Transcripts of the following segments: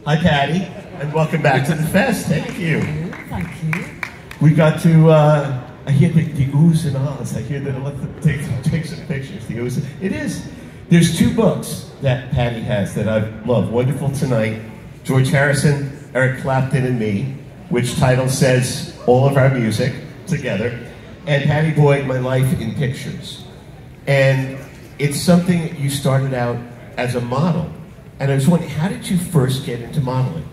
Hi, Pattie, and welcome back to the fest. Thank you. Thank you. We got to, I hear the oohs and ahs. I hear that, let's take some pictures. The oohs. It is. There's two books that Pattie has that I love. Wonderful Tonight, George Harrison, Eric Clapton, and me, which title says all of our music together, and Pattie Boyd, My Life in Pictures. And it's something that you started out as a model. And I was wondering, how did you first get into modeling?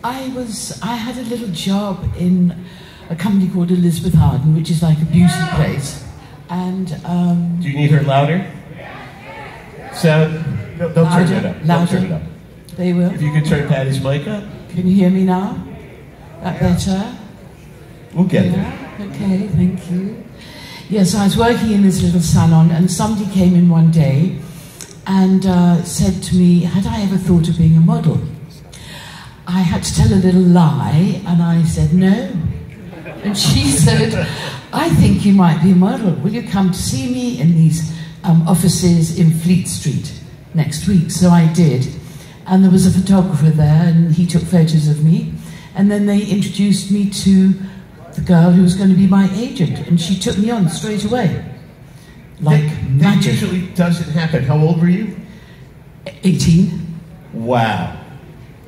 I had a little job in a company called Elizabeth Arden, which is like a beauty place. And do you need her louder? Sound? No, don't louder, turn it up. Louder. Don't turn it up. They will. If you could turn Pattie's mic up. Can you hear me now? That better? We'll get there. Okay, thank you. Yes, I was working in this little salon, and somebody came in one day and said to me, had I ever thought of being a model? I had to tell a little lie, and I said no. And she said, I think you might be a model. Will you come to see me in these offices in Fleet Street next week? So I did. And there was a photographer there, and he took photos of me. And then they introduced me to the girl who was going to be my agent, and she took me on straight away. Like magic. That usually doesn't happen. How old were you? 18. Wow.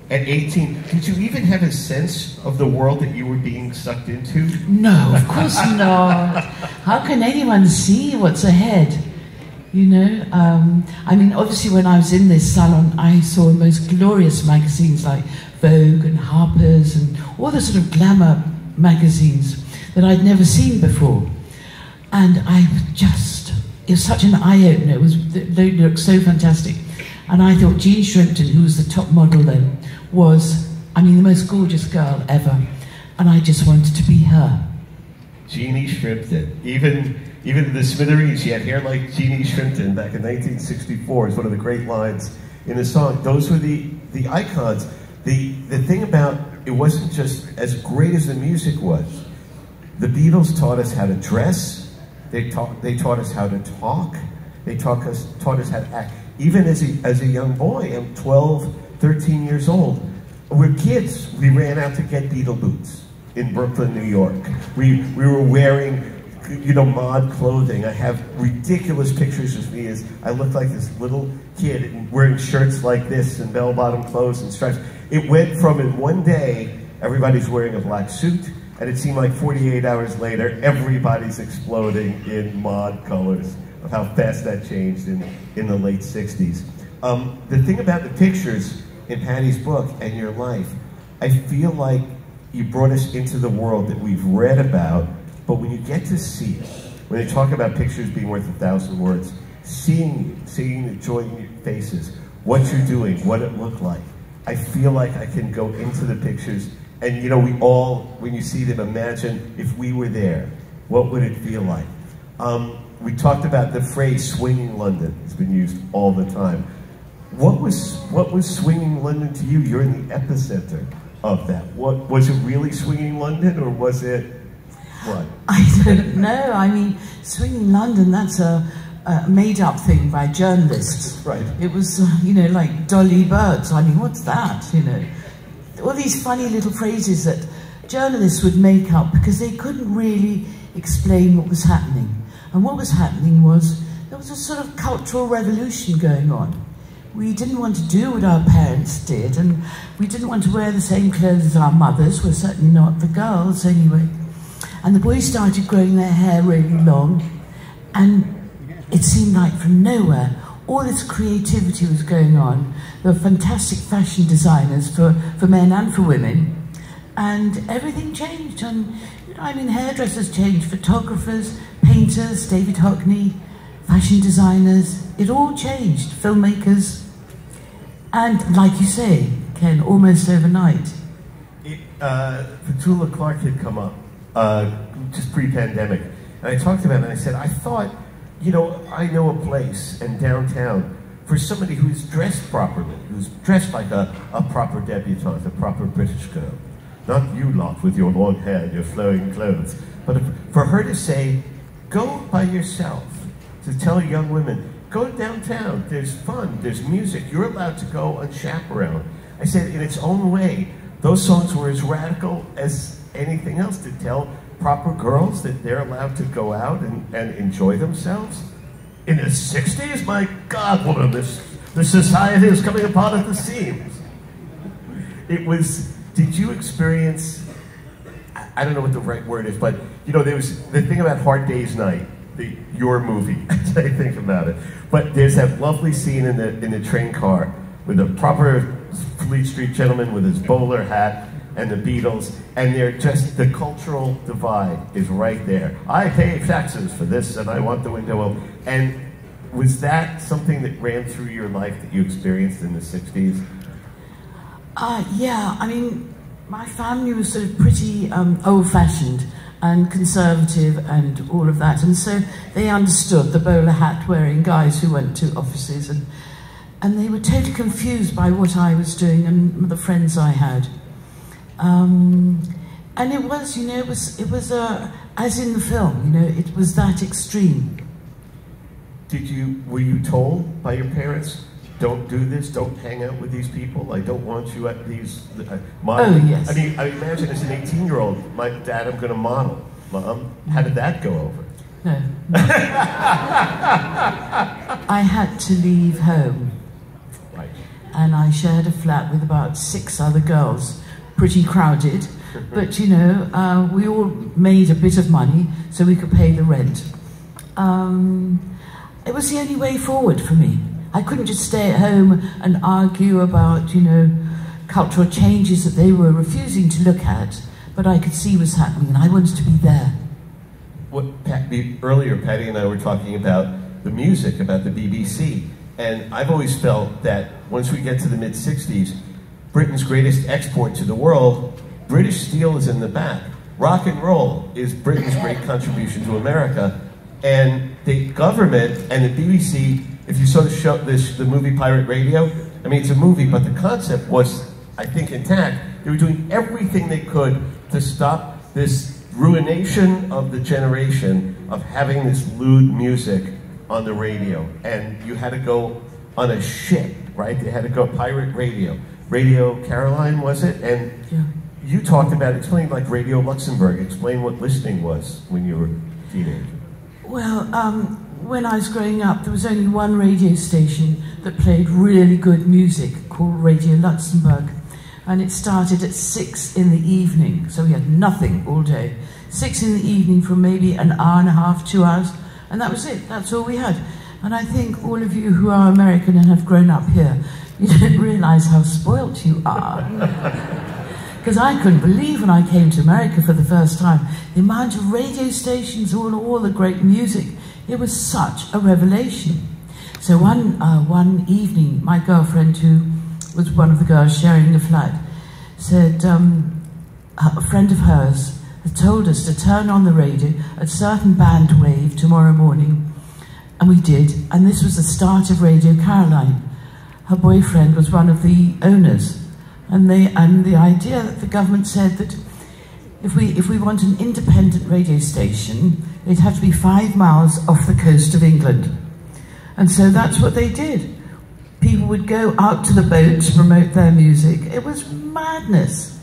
At 18, did you even have a sense of the world that you were being sucked into? No, of course not. How can anyone see what's ahead? You know, I mean, obviously when I was in this salon, I saw the most glorious magazines like Vogue and Harper's and all the sort of glamour magazines that I'd never seen before. And I just, it was such an eye-opener. They looked so fantastic. And I thought Jean Shrimpton, who was the top model then, was, I mean, the most gorgeous girl ever. And I just wanted to be her. Jeannie Shrimpton. Even the smithereens, she had hair like Jeannie Shrimpton back in 1964 is one of the great lines in the song. Those were the icons. The thing about, it wasn't just as great as the music was. The Beatles taught us how to dress. They taught us how to talk. They taught us how to act. Even as a young boy, I'm 12, 13 years old. We're kids. We ran out to get Beatle boots in Brooklyn, New York. We were wearing, you know, mod clothing. I have ridiculous pictures of me as I looked like this little kid wearing shirts like this and bell-bottom clothes and stripes. It went from in one day, everybody's wearing a black suit, and it seemed like 48 hours later, everybody's exploding in mod colors of how fast that changed in the late 60s. The thing about the pictures in Pattie's book and your life, I feel like you brought us into the world that we've read about, but when you get to see it, when they talk about pictures being worth 1,000 words, seeing the joy in your faces, what you're doing, what it looked like, I feel like I can go into the pictures, and you know, we all, when you see them, imagine if we were there, what would it feel like? We talked about the phrase swinging London. It's been used all the time. What was swinging London to you? You're in the epicenter of that. What was it really swinging London, or was it what? I don't know. I mean, swinging London, that's a made-up thing by journalists. Right. It was, you know, like Dolly Birds. I mean, what's that, you know? All these funny little phrases that journalists would make up because they couldn't really explain what was happening. And what was happening was, there was a sort of cultural revolution going on. We didn't want to do what our parents did, and we didn't want to wear the same clothes as our mothers. We're certainly not the girls, anyway. And the boys started growing their hair really long, and it seemed like from nowhere, all this creativity was going on. There were fantastic fashion designers for men and for women, and everything changed. And you know, I mean, hairdressers changed, photographers, painters, David Hockney, fashion designers, it all changed, filmmakers, and like you say, Ken, almost overnight. Petula Clark had come up, just pre-pandemic, and I talked about it, and I said, I thought, you know, I know a place in downtown for somebody who's dressed properly, who's dressed like a proper debutante, a proper British girl. Not you lot with your long hair and your flowing clothes, but for her to say, go by yourself, to tell young women, go downtown. There's fun. There's music. You're allowed to go unchaperoned. I said, in its own way, those songs were as radical as anything else to tell proper girls that they're allowed to go out and enjoy themselves. In the 60s, my God, woman, the society is coming apart at the seams. It was, did you experience, I don't know what the right word is, but you know, there was the thing about Hard Day's Night, your movie, as I think about it. But there's that lovely scene in the train car with a proper Fleet Street gentleman with his bowler hat and the Beatles, and they're just, the cultural divide is right there. I pay taxes for this and I want the window open. And was that something that ran through your life that you experienced in the 60s? Yeah, I mean, my family was sort of pretty old-fashioned and conservative and all of that, and so they understood the bowler hat wearing guys who went to offices, and they were totally confused by what I was doing and the friends I had. And it was, you know, it was as in the film, you know, it was that extreme. Were you told by your parents, don't do this, don't hang out with these people, I don't want you at these modeling? Oh, yes. I mean, I imagine as an 18-year-old, my dad, I'm going to model. Mom, how did that go over? No. I had to leave home. Right. And I shared a flat with about 6 other girls, pretty crowded, but you know, we all made a bit of money so we could pay the rent. It was the only way forward for me. I couldn't just stay at home and argue about, you know, cultural changes that they were refusing to look at, but I could see what's happening and I wanted to be there. Earlier, Patty and I were talking about the music, about the BBC, and I've always felt that once we get to the mid-60s, Britain's greatest export to the world, British steel is in the back. Rock and roll is Britain's great contribution to America, and the government and the BBC, if you saw the movie Pirate Radio, I mean, it's a movie, but the concept was, I think, intact. They were doing everything they could to stop this ruination of the generation of having this lewd music on the radio. And you had to go on a ship, right? They had to go Pirate Radio. Radio Caroline, was it? And yeah. You talked about, explain like Radio Luxembourg, explain what listening was when you were a teenager. Well, when I was growing up, there was only one radio station that played really good music called Radio Luxembourg. And it started at 6 in the evening, so we had nothing all day. 6 in the evening for maybe an hour and a half, 2 hours, and that was it. That's all we had. And I think all of you who are American and have grown up here, you don't realise how spoilt you are. Because I couldn't believe when I came to America for the first time, the amount of radio stations, all the great music. It was such a revelation. So one evening, my girlfriend, who was one of the girls sharing the flat, said a friend of hers had told us to turn on the radio at a certain band wave tomorrow morning. And we did, and this was the start of Radio Caroline. Her boyfriend was one of the owners. And the idea that the government said that if we want an independent radio station, they'd have to be 5 miles off the coast of England. And so that's what they did. People would go out to the boat to promote their music. It was madness.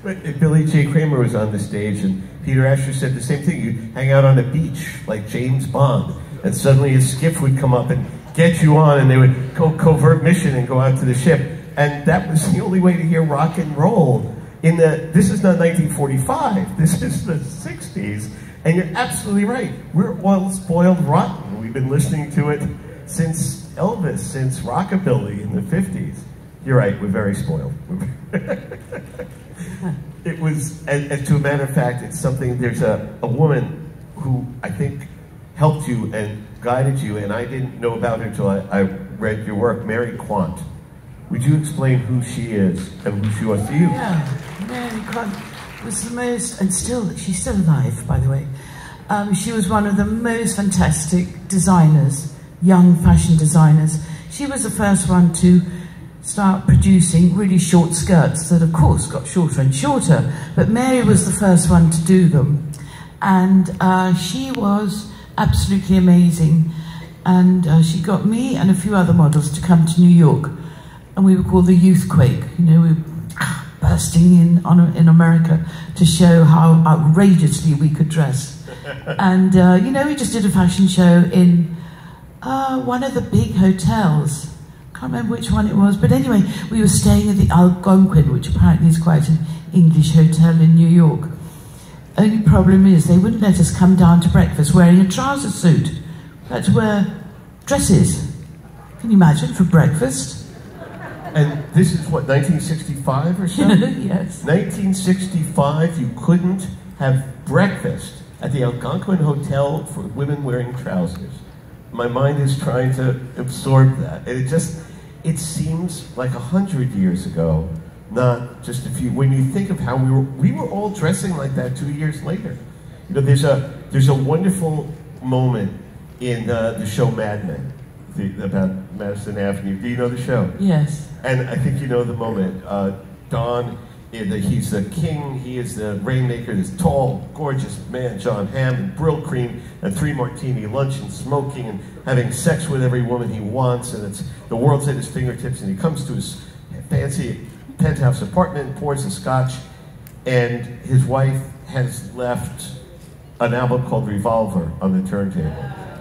But Billy J. Kramer was on the stage, and Peter Asher said the same thing. You'd hang out on the beach like James Bond, and suddenly a skiff would come up and get you on, and they would go covert mission and go out to the ship. And that was the only way to hear rock and roll. This is not 1945, this is the 60s. And you're absolutely right. We're all spoiled rotten. We've been listening to it since Elvis, since rockabilly in the 50s. You're right, we're very spoiled. It was, and to a matter of fact, it's something, there's a woman who I think helped you and guided you, and I didn't know about her until I read your work, Mary Quant. Would you explain who she is and who she was to you? Yeah, Mary Quant was the most, and she's still alive, by the way. She was one of the most fantastic designers, young fashion designers. She was the first one to start producing really short skirts that, of course, got shorter and shorter. But Mary was the first one to do them. And she was absolutely amazing. And she got me and a few other models to come to New York. And we were called the Youthquake. You know, we were bursting in America to show how outrageously we could dress. And, you know, we just did a fashion show in one of the big hotels. Can't remember which one it was. But anyway, we were staying at the Algonquin, which apparently is quite an English hotel in New York. Only problem is they wouldn't let us come down to breakfast wearing a trouser suit. We had to wear dresses. Can you imagine, for breakfast? And this is what, 1965 or so? Yes. 1965, you couldn't have breakfast at the Algonquin Hotel for women wearing trousers. My mind is trying to absorb that. And it seems like 100 years ago, not just a few. When you think of how we were all dressing like that 2 years later. You know, there's a wonderful moment in the show Mad Men, about Madison Avenue. Do you know the show? Yes. And I think you know the moment. Don, he's the king, he is the rainmaker, this tall, gorgeous man, John Hamm, and Brill Cream, and 3 martini lunch, and smoking, and having sex with every woman he wants, and it's the world's at his fingertips, and he comes to his fancy penthouse apartment, pours the scotch, and his wife has left an album called Revolver on the turntable.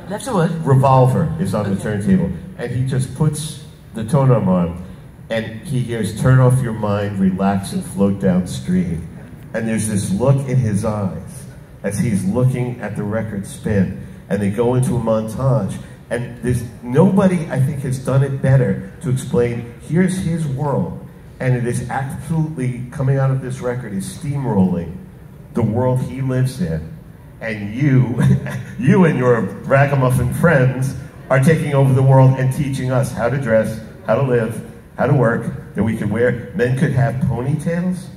Left a what? Revolver is on the turntable, and he just puts the tone-arm on, and he hears, "Turn off your mind, relax and float downstream." And there's this look in his eyes as he's looking at the record spin, and they go into a montage, and there's nobody, I think, has done it better to explain, here's his world, and it is absolutely, coming out of this record, is steamrolling the world he lives in, and you and your ragamuffin friends are taking over the world and teaching us how to dress, how to live, how to work, that we could wear. Men could have ponytails?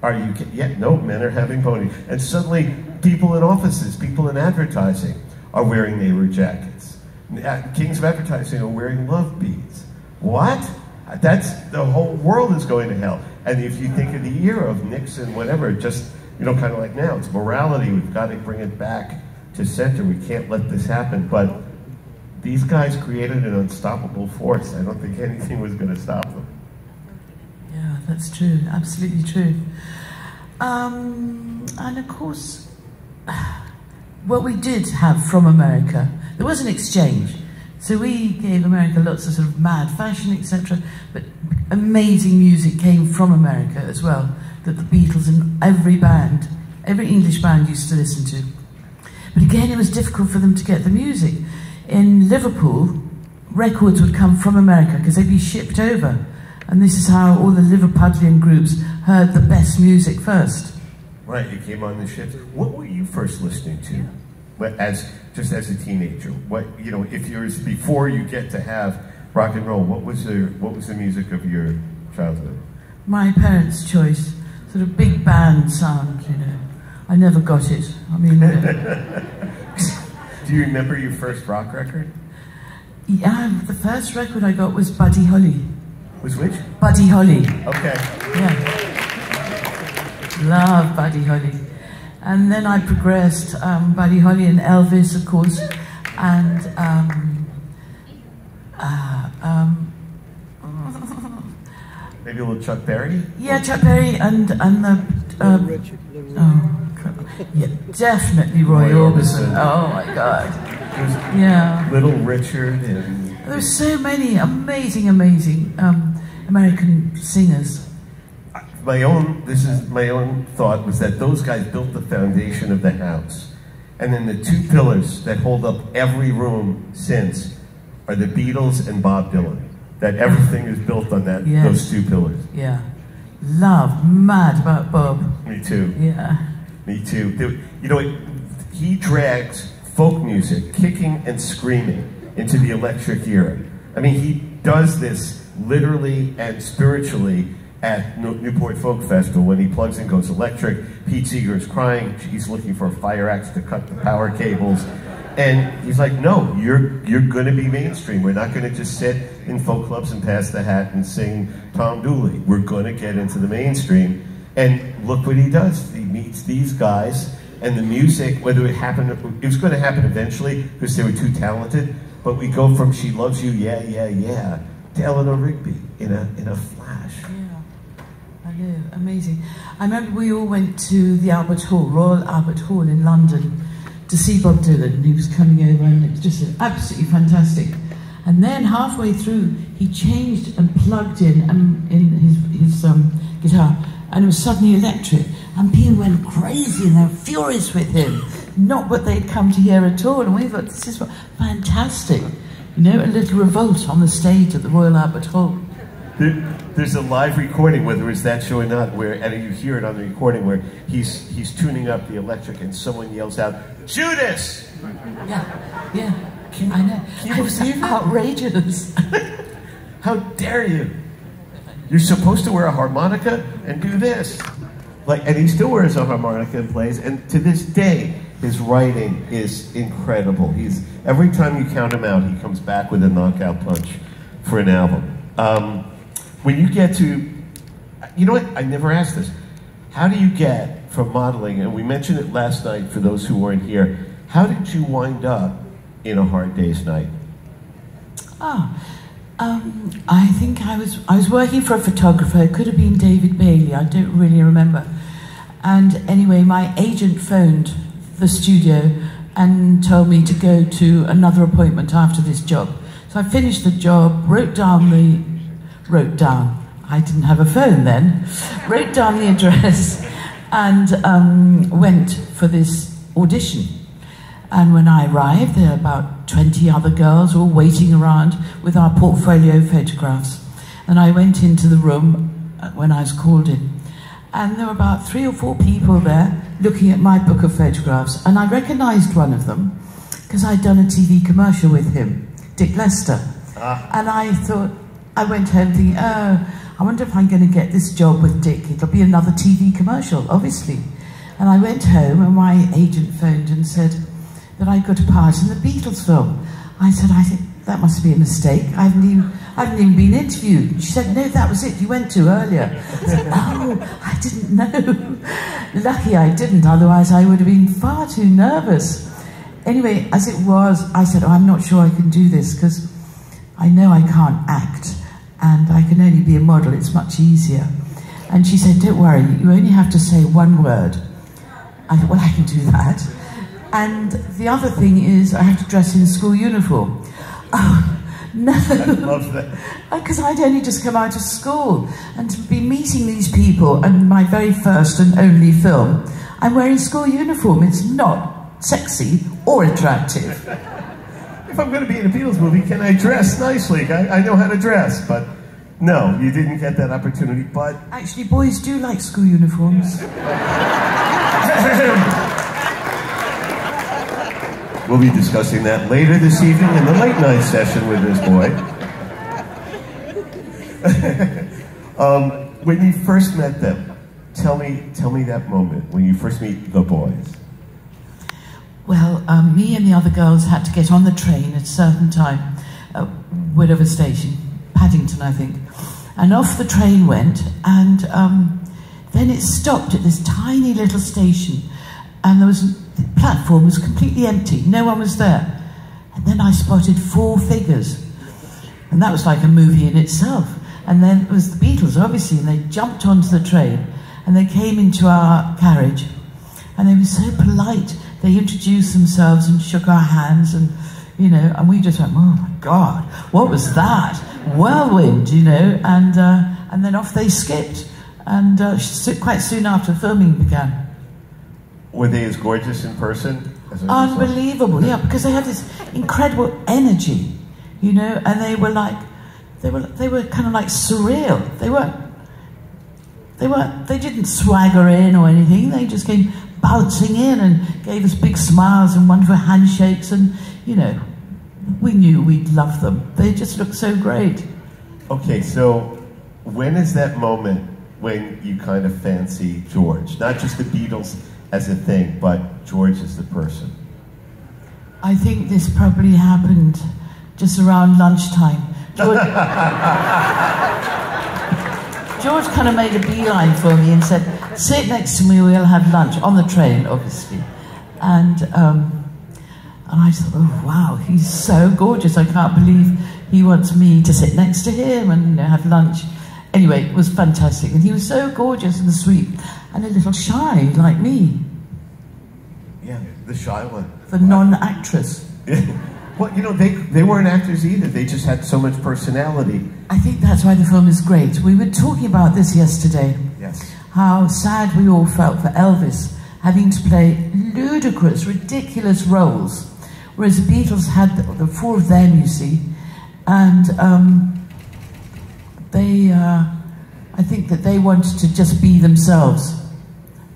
Are you kidding? Yeah, no, men are having ponies. And suddenly, people in offices, people in advertising are wearing neighbor jackets. Kings of advertising are wearing love beads. What? That's, the whole world is going to hell. And if you think of the era of Nixon, whatever, just, you know, kind of like now, it's morality, we've got to bring it back to center, we can't let this happen. But these guys created an unstoppable force. I don't think anything was going to stop them. Yeah, that's true, absolutely true. And of course, what we did have from America, there was an exchange. So we gave America lots of sort of mad fashion, etc. But amazing music came from America as well, that the Beatles and every band, every English band used to listen to. But again, it was difficult for them to get the music. In Liverpool, records would come from America because they'd be shipped over. And this is how all the Liverpudlian groups heard the best music first. Right, you came on the ships. What were you first listening to? Just as a teenager, what, you know, if you're before you get to have rock and roll, what was the music of your childhood? My parents' choice, sort of big band sound, you know. I never got it. I mean, do you remember your first rock record? Yeah, the first record I got was Buddy Holly. Was which? Buddy Holly. Okay. Yeah. Love Buddy Holly. And then I progressed, Buddy Holly and Elvis, of course, and maybe a little Chuck Berry? Yeah, Chuck Berry and the yeah, definitely Roy Orbison. Oh my God. Yeah. Little Richard and there's so many amazing American singers. My own thought was that those guys built the foundation of the house. And then the 2 pillars that hold up every room since are the Beatles and Bob Dylan. That everything is built on that, yes. Those 2 pillars. Yeah. Mad about Bob. Me too. Yeah. Me too. You know, he drags folk music, kicking and screaming, into the electric era. I mean, he does this literally and spiritually at Newport Folk Festival when he plugs and goes electric. Pete Seeger is crying. He's looking for a fire axe to cut the power cables. And he's like, no, you're going to be mainstream. We're not going to just sit in folk clubs and pass the hat and sing Tom Dooley. We're going to get into the mainstream. And look what he does. He meets these guys, and the music, whether it happened, it was going to happen eventually because they were too talented. but we go from She Loves You, Yeah, Yeah, Yeah, to Eleanor Rigby in a flash. Yeah, I know, amazing. I remember we all went to the Albert Hall, Royal Albert Hall in London, to see Bob Dylan. He was coming over, and it was just absolutely fantastic. And then halfway through, he changed and plugged in his guitar, and it was suddenly electric. And people went crazy, and they were furious with him. Not what they'd come to hear at all. And we thought, this is fantastic. You know, a little revolt on the stage at the Royal Albert Hall. There's a live recording, whether it's that show or not, and you hear it on the recording, where he's tuning up the electric, and someone yells out, "Judas!" Yeah, I know. It was outrageous. How dare you? You're supposed to wear a harmonica and do this. And he still wears a harmonica and plays, and to this day, his writing is incredible. Every time you count him out, he comes back with a knockout punch for an album. When you get to, you know what, I never asked this. How do you get from modeling, and we mentioned it last night for those who weren't here, how did you wind up in A Hard Day's Night? I think I was working for a photographer. It could have been David Bailey, I don't really remember. And anyway, my agent phoned the studio and told me to go to another appointment after this job. So I finished the job, wrote down, I didn't have a phone then, wrote down the address and went for this audition. And when I arrived, there were about 20 other girls all waiting around with our portfolio photographs. And I went into the room when I was called in. And there were about 3 or 4 people there looking at my book of photographs. And I recognized one of them because I'd done a TV commercial with him, Dick Lester. And I thought, I went home thinking, oh, I wonder if I'm going to get this job with Dick. It'll be another TV commercial, obviously. And I went home and my agent phoned and said that I got a part in the Beatles film. I said, I think that must be a mistake. I haven't even been interviewed. She said, no, that was it. You went to earlier. I said, oh, I didn't know. Lucky I didn't, otherwise I would have been far too nervous. Anyway, as it was, I said, oh, I'm not sure I can do this because I know I can't act and I can only be a model. It's much easier. And she said, don't worry, you only have to say one word. I thought, well, I can do that. And the other thing is I have to dress in school uniform. Oh, no. I love that. Because I'd only just come out of school, and to be meeting these people and my very first and only film, I'm wearing school uniform. It's not sexy or attractive. If I'm going to be in a Beatles movie, can I dress nicely? I know how to dress, but no, you didn't get that opportunity, but... Actually, boys do like school uniforms. We'll be discussing that later this evening in the late night session with Ms. Boyd. When you first met them, tell me that moment when you first meet the boys. Well, me and the other girls had to get on the train at a certain time at whatever station, Paddington, I think. And off the train went, and then it stopped at this tiny little station, and the platform was completely empty, no one was there. And then I spotted 4 figures, and that was like a movie in itself. And then it was the Beatles, obviously, and they jumped onto the train, and they came into our carriage, and they were so polite. They introduced themselves and shook our hands, and you know, and we just went, oh my God, what was that? Whirlwind, you know, and then off they skipped, and quite soon after filming began. Were they as gorgeous in person? Unbelievable, yeah, because they had this incredible energy, you know, and they were kind of like surreal. They didn't swagger in or anything. They just came bouncing in and gave us big smiles and wonderful handshakes, and you know, we knew we'd love them. They just looked so great. Okay, so when is that moment when you kind of fancy George? Not just the Beatles as a thing, but George as the person. I think this probably happened just around lunchtime. George kind of made a beeline for me and said, sit next to me, we'll have lunch, on the train, obviously. And And I thought, oh wow, he's so gorgeous. I can't believe he wants me to sit next to him and, you know, have lunch. Anyway, it was fantastic. And he was so gorgeous and sweet and a little shy, like me. Yeah, the shy one. The non-actress. Well, you know, they weren't actors either. They just had so much personality. I think that's why the film is great. We were talking about this yesterday. Yes. How sad we all felt for Elvis having to play ludicrous, ridiculous roles. Whereas the Beatles had the four of them, you see. And I think that they wanted to just be themselves,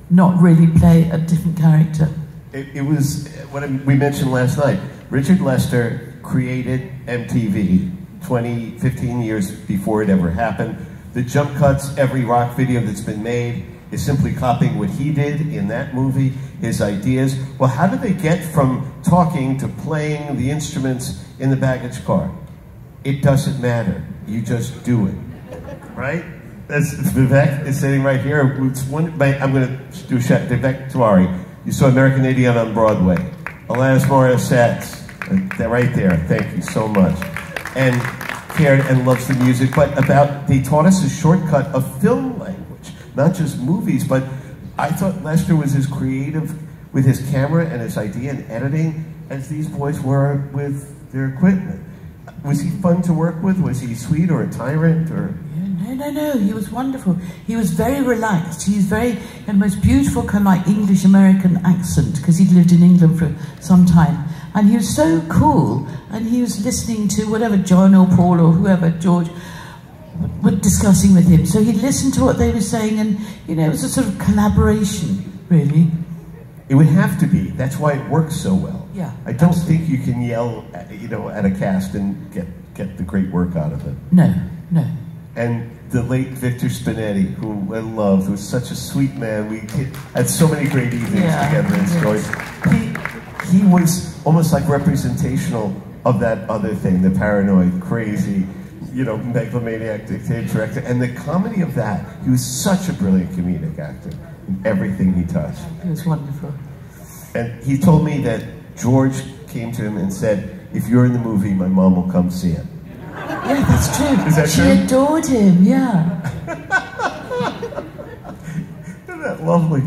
not really play a different character. It was what we mentioned last night. Richard Lester created MTV 15 years before it ever happened. The jump cuts, every rock video that's been made is simply copying what he did in that movie, his ideas. Well, how did they get from talking to playing the instruments in the baggage car? It doesn't matter. You just do it, right? That's Vivek is sitting right here. It's one, I'm going to do Vivek Tiwari. You saw American Idiot on Broadway. Alanis Morissette, right there. Thank you so much. And cared and loves the music, but they taught us a shortcut of film language, not just movies, but I thought Lester was as creative with his camera and his idea and editing as these boys were with their equipment. Was he fun to work with? Was he sweet or a tyrant or? No, he was wonderful. He was very relaxed. He's very, the most beautiful kind of like English-American accent, because he'd lived in England for some time. And he was so cool, and he was listening to whatever John or Paul or whoever, George, were discussing with him. So he'd listen to what they were saying, and, you know, it was a sort of collaboration, really. It would have to be. That's why it works so well. Yeah. I don't think you can yell at, at a cast and get the great work out of it. No. And the late Victor Spinetti, who I loved, who was such a sweet man. We had so many great evenings together and stories. He was almost like representational of that other thing, the paranoid, crazy, megalomaniac dictator director. And the comedy of that, he was such a brilliant comedic actor in everything he touched. It was wonderful. And he told me that George came to him and said, if you're in the movie, my mom will come see it. Yeah, that's true. Is that true? She adored him, yeah. Isn't that lovely?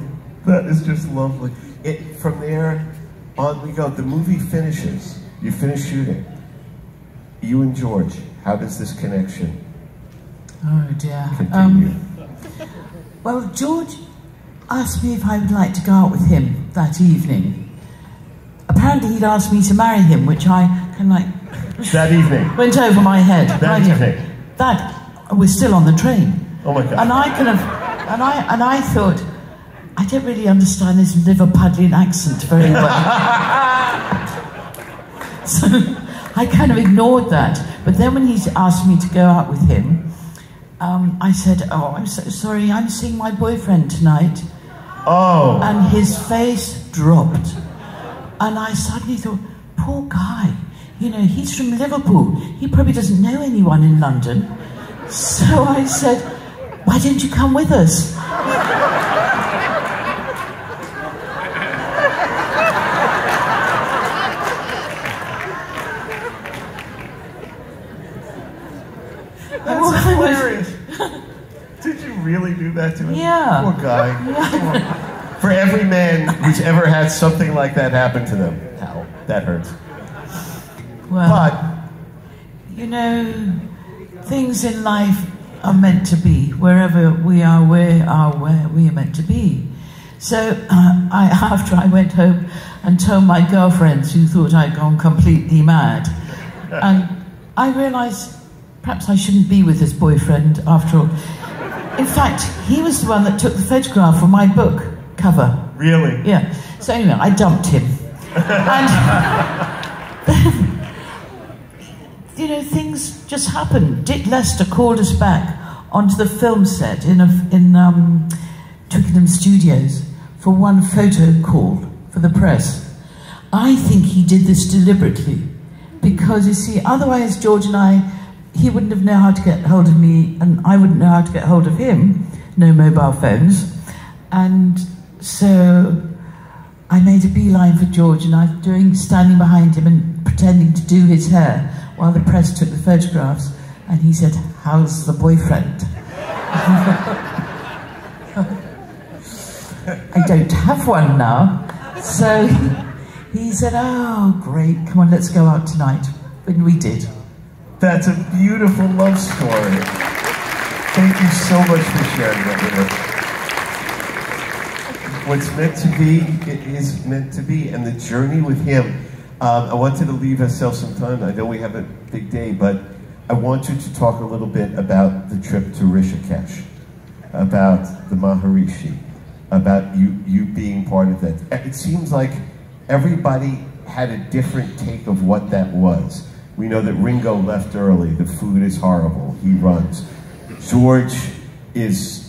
That is just lovely. From there on we go. The movie finishes. You finish shooting. You and George, how does this connection continue? Well, George asked me if I would like to go out with him that evening. Apparently he'd asked me to marry him, which I kind of like... That evening? Went over my head. That evening? That was still on the train. Oh my God. And I thought, I don't really understand this Liverpudlian accent very well. So I kind of ignored that. But then when he asked me to go out with him, I said, oh, I'm so sorry, I'm seeing my boyfriend tonight. Oh. And his face dropped. And I suddenly thought, poor guy, he's from Liverpool. He probably doesn't know anyone in London. So I said, why don't you come with us? That's hilarious. Did you really do that to him? Yeah. Poor guy. Yeah. For every man who's ever had something like that happen to them, ow, that hurts. Well, but things in life are meant to be. Wherever we are where we are meant to be. So after I went home and told my girlfriends, who thought I'd gone completely mad, and I realised perhaps I shouldn't be with this boyfriend after all. In fact, he was the one that took the photograph for my book cover. Really? Yeah. So anyway, I dumped him. And things just happened. Dick Lester called us back onto the film set in Twickenham Studios for one photo call for the press. I think he did this deliberately because, you see, otherwise George and he wouldn't have known how to get hold of me and I wouldn't know how to get hold of him. No mobile phones. And so I made a beeline for George, and I was standing behind him and pretending to do his hair while the press took the photographs. And he said, "How's the boyfriend?" I don't have one now. So he said, "Oh, great, come on, let's go out tonight." And we did. That's a beautiful love story. Thank you so much for sharing that with us. What's meant to be, it is meant to be. And the journey with him, I wanted to leave ourselves some time. I know we have a big day, but I want you to talk a little bit about the trip to Rishikesh, about the Maharishi, about you being part of that. It seems like everybody had a different take of what that was. We know that Ringo left early. The food is horrible. He runs. George is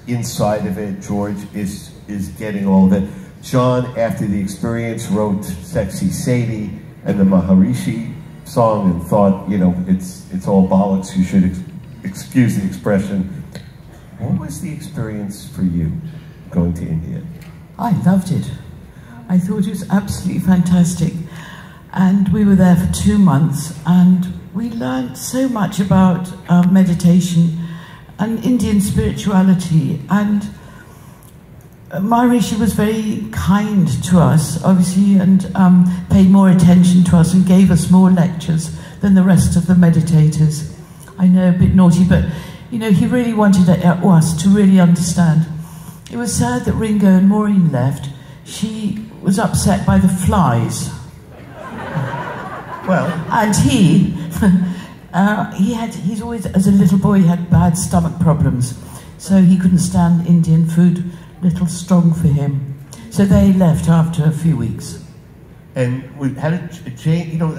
inside of it. George is getting all of it. John, after the experience, wrote Sexy Sadie and the Maharishi song and thought, you know, it's all bollocks. You should excuse the expression. What was the experience for you going to India? I loved it. I thought it was absolutely fantastic. And we were there for 2 months, and we learned so much about meditation and Indian spirituality. And Maharishi was very kind to us, obviously, and paid more attention to us and gave us more lectures than the rest of the meditators. I know, a bit naughty, but you know, he really wanted us to really understand. It was sad that Ringo and Maureen left. She was upset by the flies. Well, and he's always, as a little boy, he had bad stomach problems, so he couldn't stand Indian food, little strong for him. So they left after a few weeks. And how did Jane, you know,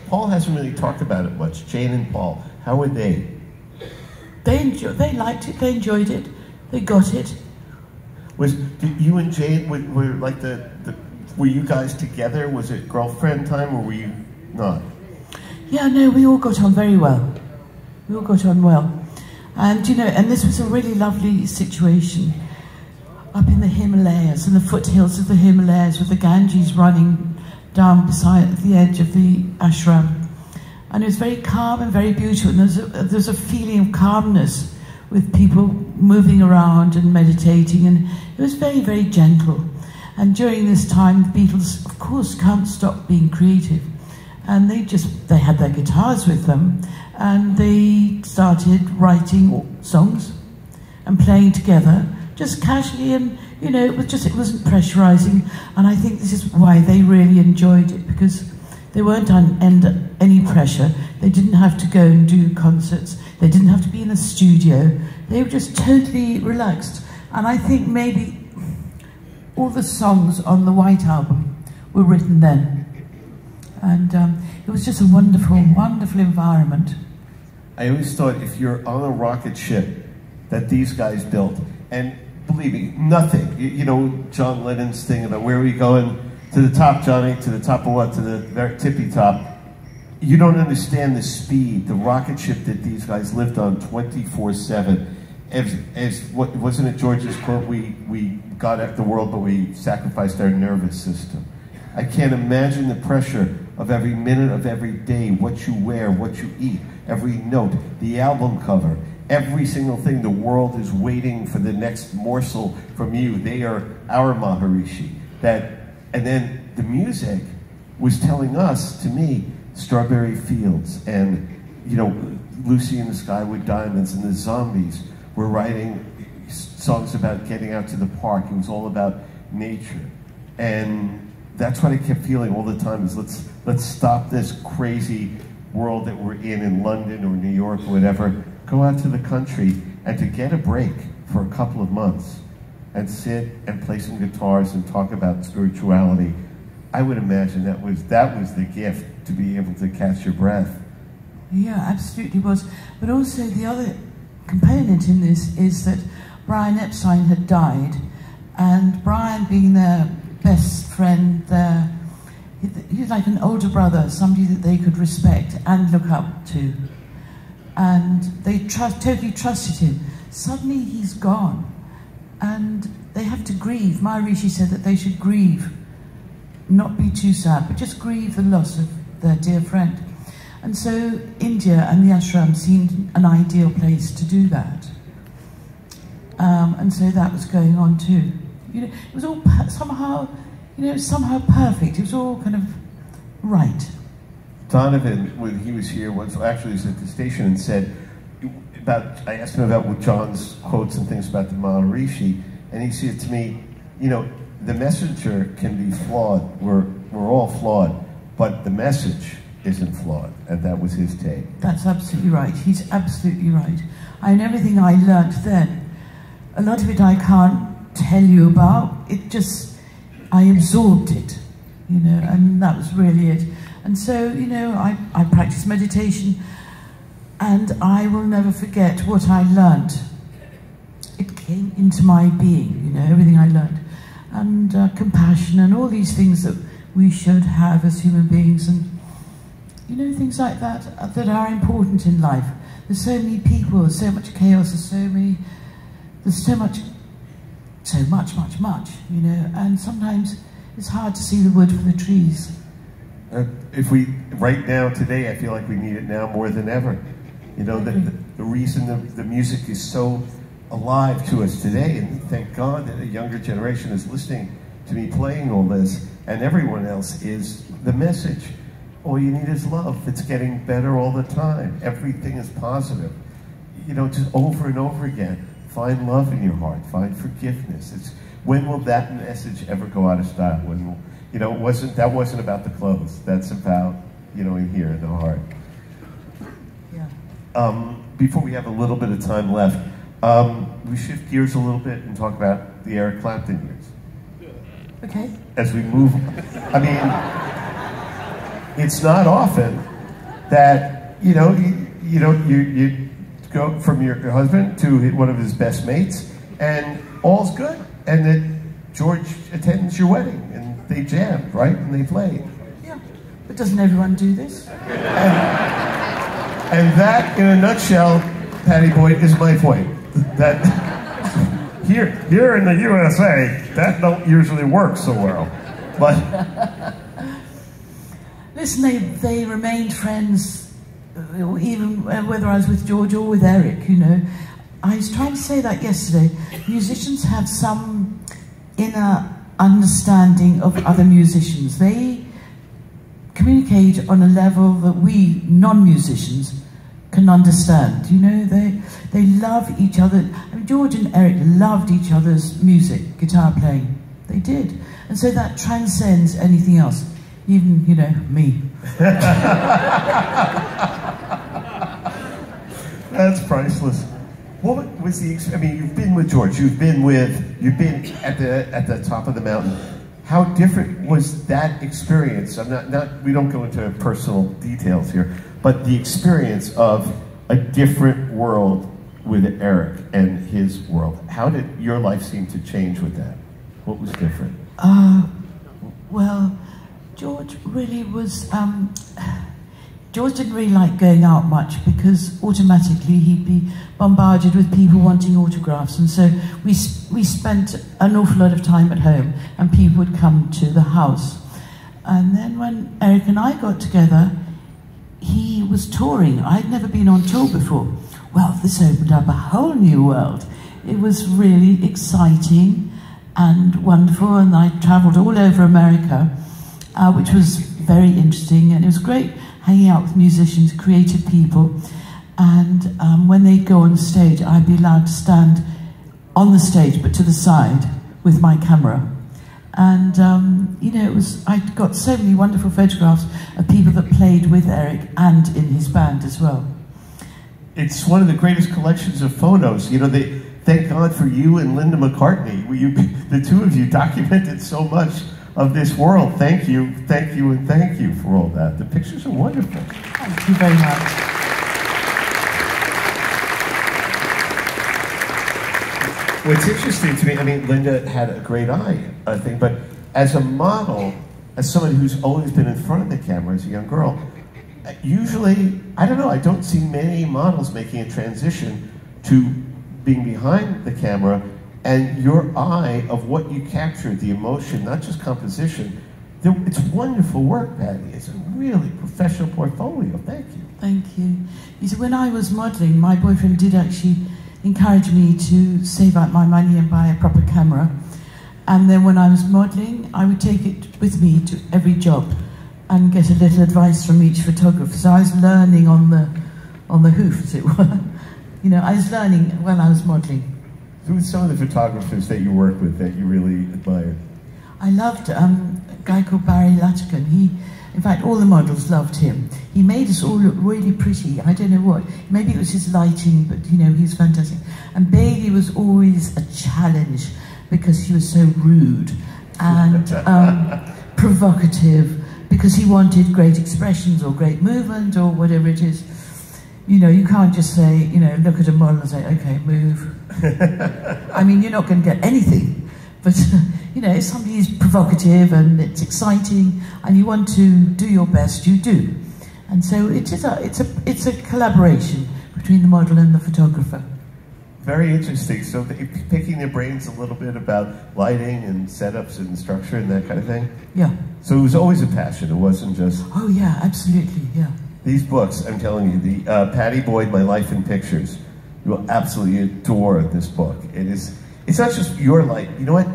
Paul hasn't really talked about it much. Jane and Paul, how were they? They liked it, they enjoyed it, they got it. You and Jane, were like were you guys together? Was it girlfriend time, or were you not? Yeah, no, we all got on very well. We all got on well. And, you know, and this was a really lovely situation up in the Himalayas, in the foothills of the Himalayas, with the Ganges running down beside the edge of the ashram. And it was very calm and very beautiful. And there's a feeling of calmness with people moving around and meditating. And it was very, very gentle. And during this time, the Beatles, of course, can't stop being creative. And they had their guitars with them, and they started writing songs and playing together, just casually, and you know, it wasn't pressurizing. And I think this is why they really enjoyed it, because they weren't under any pressure. They didn't have to go and do concerts. They didn't have to be in a studio. They were just totally relaxed. And I think maybe all the songs on the White Album were written then. And it was just a wonderful, wonderful environment. I always thought if you're on a rocket ship that these guys built, and believe me, nothing, you know, John Lennon's thing about where are we going? To the top, Johnny, to the top of what? To the very tippy top. You don't understand the speed, the rocket ship that these guys lived on 24/7. Wasn't it George's quote, we got at the world, but we sacrificed our nervous system. I can't imagine the pressure of every minute of every day, what you wear, what you eat, every note, the album cover, every single thing. The world is waiting for the next morsel from you. They are our Maharishi. And then the music was telling us, to me, Strawberry Fields and, you know, Lucy in the Sky with Diamonds, and the Zombies were writing songs about getting out to the park. It was all about nature. And that's what I kept feeling all the time, is let's stop this crazy world that we're in London or New York or whatever, go out to the country and to get a break for a couple of months and sit and play some guitars and talk about spirituality. I would imagine that was the gift, to be able to catch your breath. Yeah, absolutely was. But also the other component in this is that Brian Epstein had died, and Brian, being their best friend, he was like an older brother, somebody that they could respect and look up to. And they totally trusted him. Suddenly he's gone. And they have to grieve. Maharishi said that they should grieve, not be too sad, but just grieve the loss of their dear friend. And so India and the ashram seemed an ideal place to do that. And so that was going on too. You know, it was all somehow, you know, somehow perfect. It was all kind of right. Donovan, when he was here, once actually was at the station and said I asked him about what John's quotes and things about the Maharishi, and he said to me, you know, the messenger can be flawed. We're all flawed, but the message isn't flawed, and that was his take. That's absolutely right. He's absolutely right. And everything I learnt then, a lot of it I can't tell you about. It just, I absorbed it, you know, and that was really it. And so, you know, I practice meditation, and I will never forget what I learnt. It came into my being, you know, everything I learnt. And compassion and all these things that we should have as human beings, and, you know, things like that that are important in life. There's so many people, there's so much chaos, there's so much, you know, and sometimes it's hard to see the wood for the trees. Right now, today, I feel like we need it now more than ever. You know, the reason the music is so alive to us today, and thank God that a younger generation is listening to me playing all this, and everyone else, is the message. All you need is love. It's getting better all the time. Everything is positive. You know, just over and over again. Find love in your heart. Find forgiveness. When will that message ever go out of style? When will, you know, that wasn't about the clothes. That's about, you know, in here, in the heart. Yeah. Before we have a little bit of time left, we shift gears a little bit and talk about the Eric Clapton years. Okay. As we move, I mean, it's not often that, you know, you go from your husband to one of his best mates, and all's good, and that George attends your wedding, and they jammed, right, and they played. Yeah, but doesn't everyone do this? And that, in a nutshell, Pattie Boyd, is my point. That here in the USA, that don't usually work so well. But listen, they remained friends, even whether I was with George or with Eric, you know. I was trying to say that yesterday. Musicians have some inner understanding of other musicians. They communicate on a level that we non-musicians can understand. You know, they love each other. I mean, George and Eric loved each other's music, guitar playing. They did. And so that transcends anything else, even, you know, me. That's priceless. What was the? I mean, you've been with George. You've been at the top of the mountain. How different was that experience? I'm not. We don't go into personal details here, but the experience of a different world with Eric and his world. How did your life seem to change with that? What was different? Well, George really was. George didn't really like going out much because automatically he'd be bombarded with people wanting autographs, and so we spent an awful lot of time at home, and people would come to the house. And then when Eric and I got together, he was touring. I'd never been on tour before. Well, this opened up a whole new world. It was really exciting and wonderful, and I travelled all over America, which was very interesting, and it was great hanging out with musicians, creative people, and when they'd go on stage, I'd be allowed to stand on the stage, but to the side, with my camera. And, you know, I got so many wonderful photographs of people that played with Eric and in his band as well. It's one of the greatest collections of photos. You know, thank God for you and Linda McCartney. The two of you documented so much of this world. Thank you, and thank you for all that. The pictures are wonderful. Thank you very much. What's interesting to me, I mean, Linda had a great eye, I think, but as a model, as someone who's always been in front of the camera as a young girl, usually, I don't know, I don't see many models making a transition to being behind the camera and your eye of what you captured, the emotion, not just composition. It's wonderful work, Pattie. It's a really professional portfolio. Thank you. Thank you. You see, when I was modelling, my boyfriend did actually encourage me to save up my money and buy a proper camera. And then when I was modelling, I would take it with me to every job and get a little advice from each photographer. So I was learning on the hoof, as it were. You know, I was learning while I was modelling. Who are some of the photographers that you work with that you really admired? I loved a guy called Barry Lattigan. In fact, all the models loved him. He made us all look really pretty. I don't know what. Maybe it was his lighting, but you know, he was fantastic. And Bailey was always a challenge because he was so rude and provocative, because he wanted great expressions or great movement or whatever it is. You know, you can't just say, you know, look at a model and say, okay, move. I mean, you're not going to get anything. But, you know, if somebody is provocative and it's exciting and you want to do your best, you do. And so it's a collaboration between the model and the photographer. Very interesting. So picking their brains a little bit about lighting and setups and structure and that kind of thing? Yeah. So it was always a passion. It wasn't just... Oh, yeah, absolutely, yeah. These books, I'm telling you, the Pattie Boyd, My Life in Pictures, you will absolutely adore this book. It's not just your life. You know what?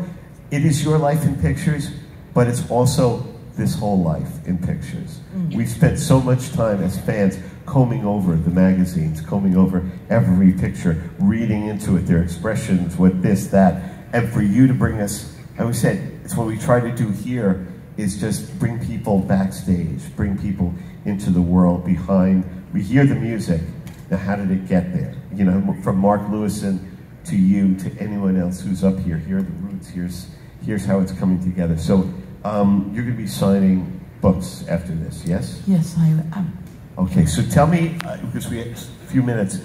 It is your life in pictures, but it's also this whole life in pictures. We've spent so much time as fans combing over the magazines, combing over every picture, reading into it, their expressions, what this, that, and for you to bring us, I always said, it's what we try to do here, is just bring people backstage, bring people into the world behind. We hear the music. Now, how did it get there? You know, from Mark Lewison to you, to anyone else who's up here. Here are the roots. Here's how it's coming together. So you're going to be signing books after this, yes? Yes, I am. Okay, so tell me, because we have a few minutes,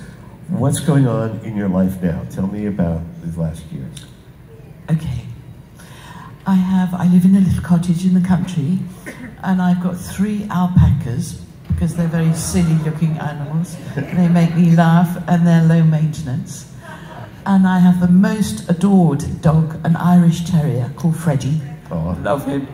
what's going on in your life now? Tell me about these last years. Okay. I live in a little cottage in the country, and I've got 3 alpacas, because they're very silly looking animals. They make me laugh, and they're low maintenance. And I have the most adored dog, an Irish Terrier called Freddie. Oh. Love him.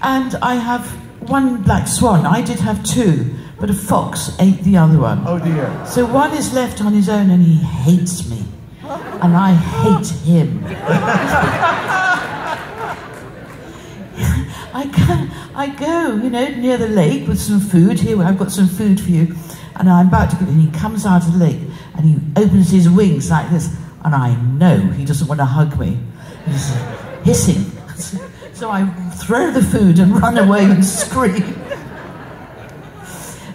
And I have 1 black swan. I did have 2, but a fox ate the other one. Oh dear. So one is left on his own and he hates me. And I hate him. I go, you know, near the lake with some food. Here, I've got some food for you. And I'm about to go, and he comes out of the lake and he opens his wings like this. And I know he doesn't want to hug me. He's hissing. So I throw the food and run away and scream.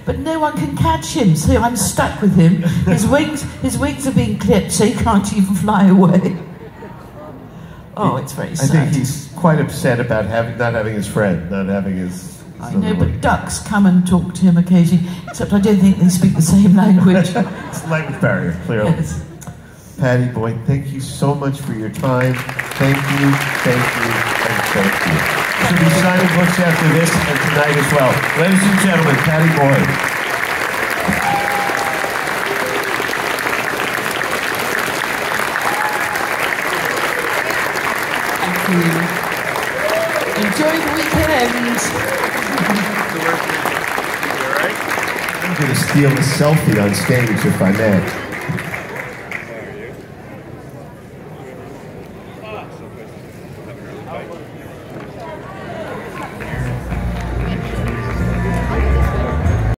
But no one can catch him, so I'm stuck with him. His wings are being clipped, so he can't even fly away. Oh, it's very sad. I think he's quite upset about not having his friend, not having his... I know, but ducks come and talk to him occasionally, except I don't think they speak the same language. It's a language barrier, clearly. Yes. Pattie Boyd, thank you so much for your time. Thank you, and thank you. We'll be signing books after this and tonight as well. Ladies and gentlemen, Pattie Boyd. Thank you. Enjoy the weekend. I'm going to steal a selfie on stage if I may.